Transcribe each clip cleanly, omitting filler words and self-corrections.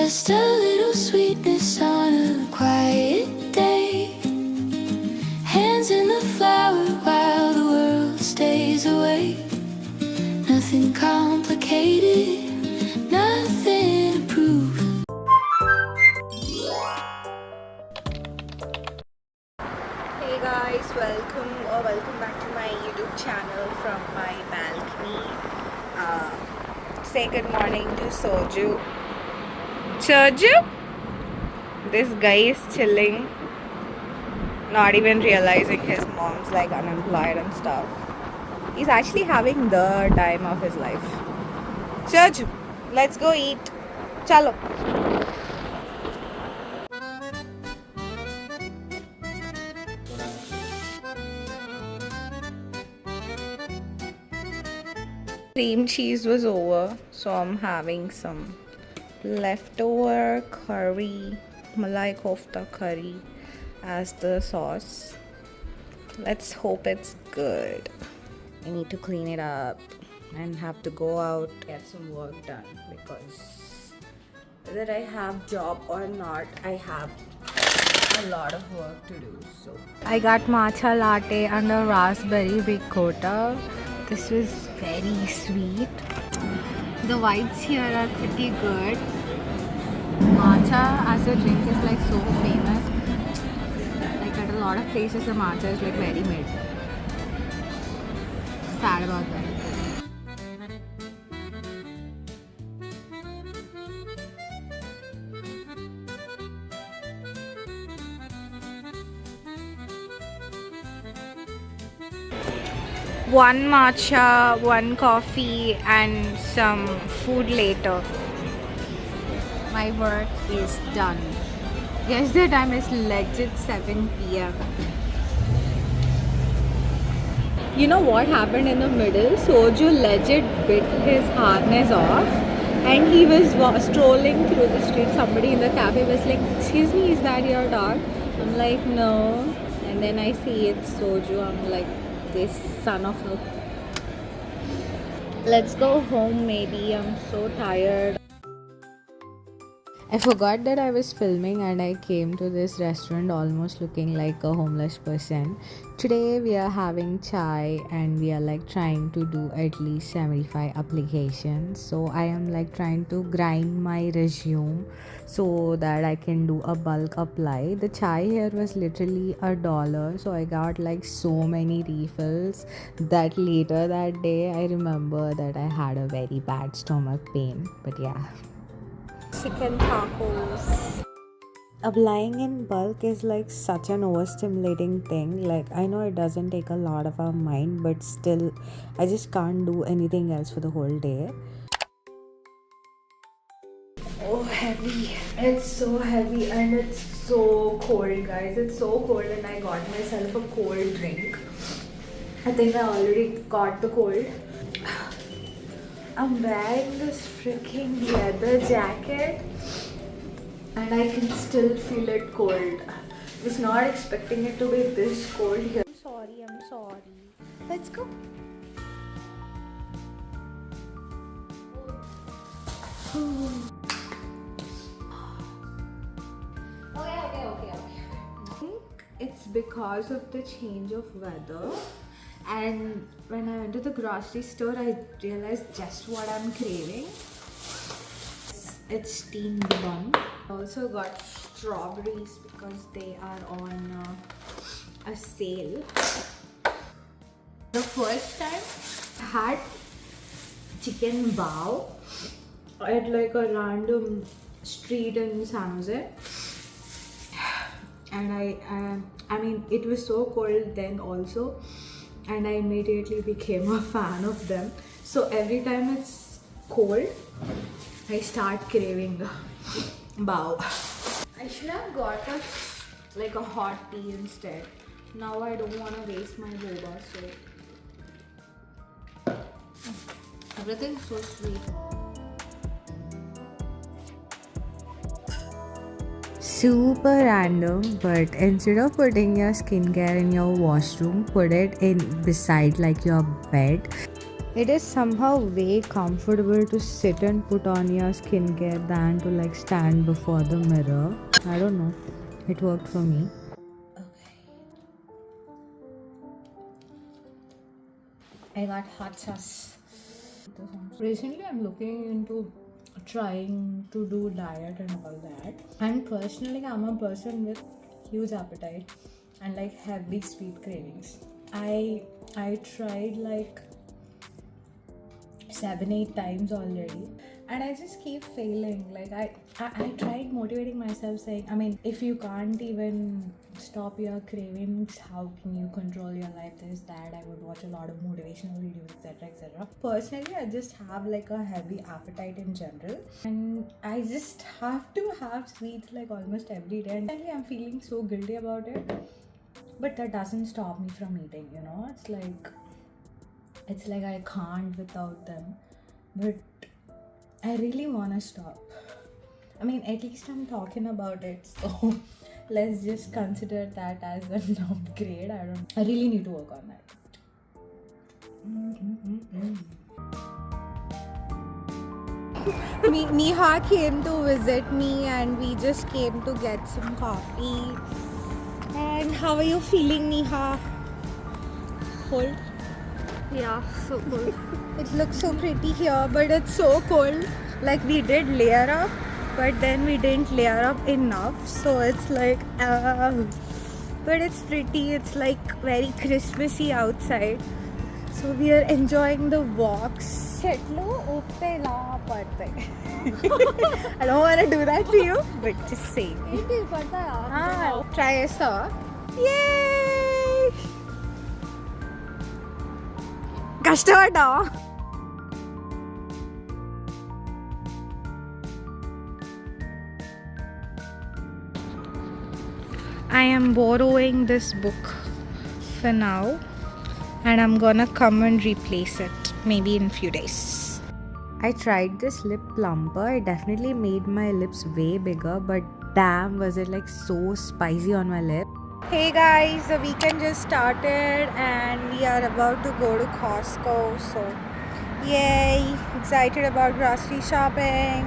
Just a little sweetness on a quiet day. Hands in the flower while the world stays away. Nothing complicated, nothing to prove. Hey guys, welcome back to my YouTube channel from my balcony. Say good morning to Soju. Soju? This guy is chilling, not even realizing his mom's like unemployed and stuff. He's actually having the time of his life. Soju, let's go eat. Chalo. Cream cheese was over, so I'm having some leftover curry, malai kofta curry as the sauce. Let's hope it's good. I need to clean it up and have to go out get some work done because whether I have job or not, I have a lot of work to do. So I got matcha latte and a raspberry ricotta. This was very sweet. The vibes here are pretty good. Matcha as a drink is like so famous. Like at a lot of places the matcha is like very mid. Sad about that. One matcha, one coffee, and some food later. My work is done. Guess the time is legit 7 p.m. You know what happened in the middle? Soju legit bit his harness off and he was strolling through the street. Somebody in the cafe was like, "Excuse me, is that your dog?" I'm like, "No." And then I see it's Soju. I'm like, this son of a... Let's go home maybe. I'm so tired. I forgot that I was filming and I came to this restaurant almost looking like a homeless person. Today we are having chai and we are like trying to do at least 75 applications. So I am like trying to grind my resume so that I can do a bulk apply. The chai here was literally $1, so I got like so many refills that later that day I remember that I had a very bad stomach pain. But yeah. Chicken tacos. Applying in bulk is like such an overstimulating thing. Like I know it doesn't take a lot of our mind, but still I just can't do anything else for the whole day. Oh, heavy. It's so heavy and it's so cold, guys. It's so cold and I got myself a cold drink. I think I already got the cold. I'm wearing this freaking leather jacket and I can still feel it cold. I was not expecting it to be this cold here. I'm sorry. Let's go. Okay. I think it's because of the change of weather. And when I went to the grocery store, I realized just what I'm craving. It's steamed bun. I also got strawberries because they are on a sale. The first time I had chicken bao at like a random street in San Jose. And I mean, it was so cold then also. And I immediately became a fan of them. So every time it's cold, I start craving bao. I should have got a hot tea instead. Now I don't want to waste my boba, so everything's so sweet. Super random, but instead of putting your skincare in your washroom, put it in beside like your bed. It is somehow way comfortable to sit and put on your skincare than to like stand before the mirror. I don't know. It worked for me. I got hot sauce. Recently, I'm looking into trying to do diet and all that. And personally, I'm a person with huge appetite and like heavy sweet cravings. I tried like 7-8 times already, and I just keep failing. Like I tried motivating myself, saying, I mean, if you can't even stop your cravings, how can you control your life? There's that. I would watch a lot of motivational videos, etc., etc. Personally, I just have like a heavy appetite in general, and I just have to have sweets like almost every day, and I'm feeling so guilty about it, but that doesn't stop me from eating, you know. It's like I can't without them, but I really want to stop. I mean, at least I'm talking about it, so let's just consider that as an upgrade. I really need to work on that. Neha came to visit me and we just came to get some coffee. And how are you feeling, Neha? Cold? Yeah, so cool. It looks so pretty here, but it's so cold. Like we did layer up, but then we didn't layer up enough. So it's like, but it's pretty. It's like very Christmassy outside. So we are enjoying the walks. I don't want to do that to you, but just say. Try a saw. Yay! ಕಷ್ಟಪಟ್ಟ I am borrowing this book for now, and I'm gonna come and replace it maybe in a few days. I tried this lip plumper. It definitely made my lips way bigger, but damn, was it like so spicy on my lip. Hey guys, the weekend just started and we are about to go to Costco. So, yay! Excited about grocery shopping.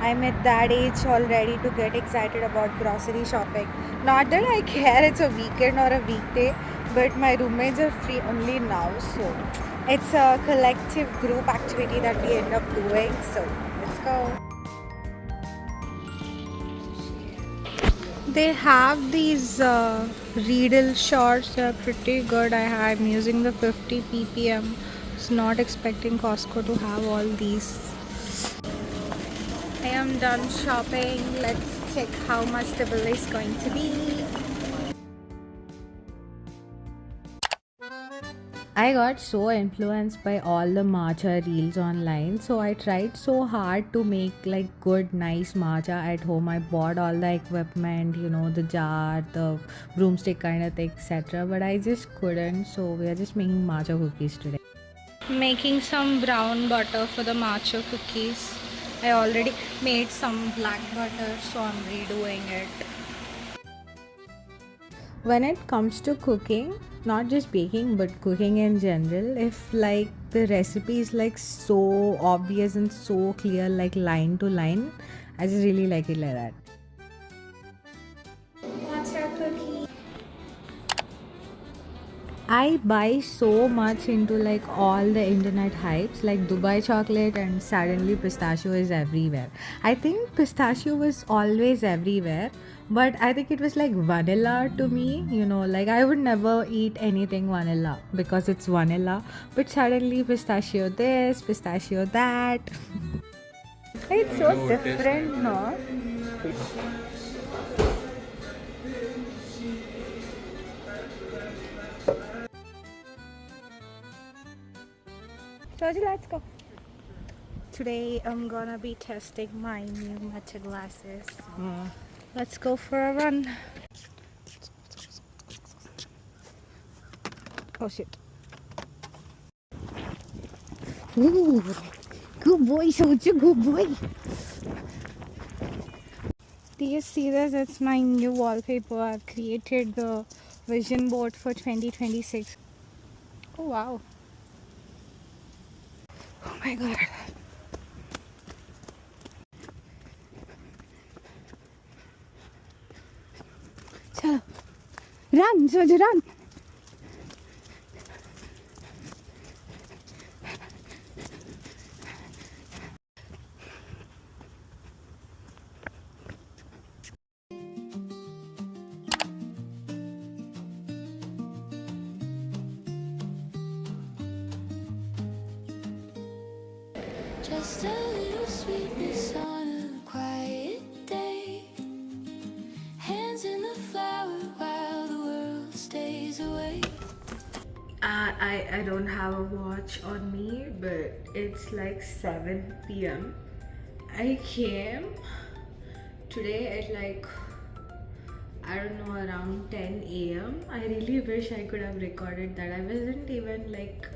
I'm at that age already to get excited about grocery shopping. Not that I care, it's a weekend or a weekday, but my roommates are free only now. So, it's a collective group activity that we end up doing. So, let's go. They have these Riedel shorts. They're pretty good. I'm using the 50 ppm. I was not expecting Costco to have all these. I am done shopping. Let's check how much the bill is going to be. I got so influenced by all the matcha reels online, so I tried so hard to make like good nice matcha at home. I bought all the equipment, you know, the jar, the broomstick kind of thing, etc., but I just couldn't, so we are just making matcha cookies today. Making some brown butter for the matcha cookies. I already made some black butter, so I'm redoing it. When it comes to cooking, not just baking but cooking in general, if like the recipe is like so obvious and so clear, like line to line, I just really like it like that. Matcha cookie. I buy so much into like all the internet hypes, like Dubai chocolate, and suddenly pistachio is everywhere. I think pistachio was always everywhere, but I think it was like vanilla to me, you know, like I would never eat anything vanilla because it's vanilla, but suddenly pistachio this, pistachio that. It's so different, no? Joji, let's go. Today I'm gonna be testing my new matcha glasses. Let's go for a run. Oh shit. Ooh, good boy, Soju, good boy. Do you see this? It's my new wallpaper. I've created the vision board for 2026. Oh wow. Oh my god. Chalo. Run, Soji, run. Just a little sweetness on a quiet day. Hands in the flower while the world stays away. I don't have a watch on me, but it's like 7 p.m. I came today at like, I don't know, around 10 a.m. I really wish I could have recorded that. I wasn't even like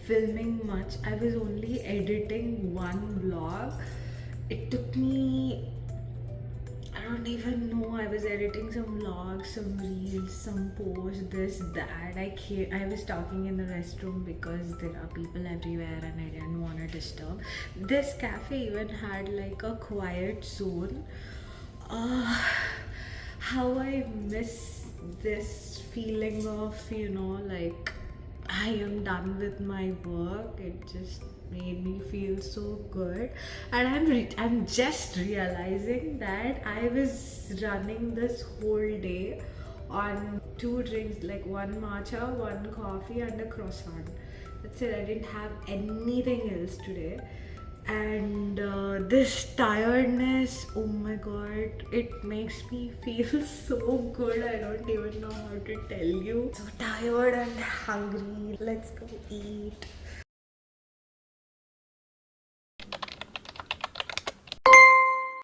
filming much. I was only editing one vlog. It took me, I don't even know. I was editing some vlogs, some reels, some posts, this, that. I was talking in the restroom because there are people everywhere and I didn't want to disturb. This cafe even had like a quiet zone. Uh, how I miss this feeling of, like I am done with my work. It just made me feel so good, and I'm just realizing that I was running this whole day on 2 drinks, like one matcha, one coffee, and a croissant. That's it. I didn't have anything else today, and this tiredness, oh my god, it makes me feel so good. I don't even know how to tell you. So tired and hungry. Let's go eat.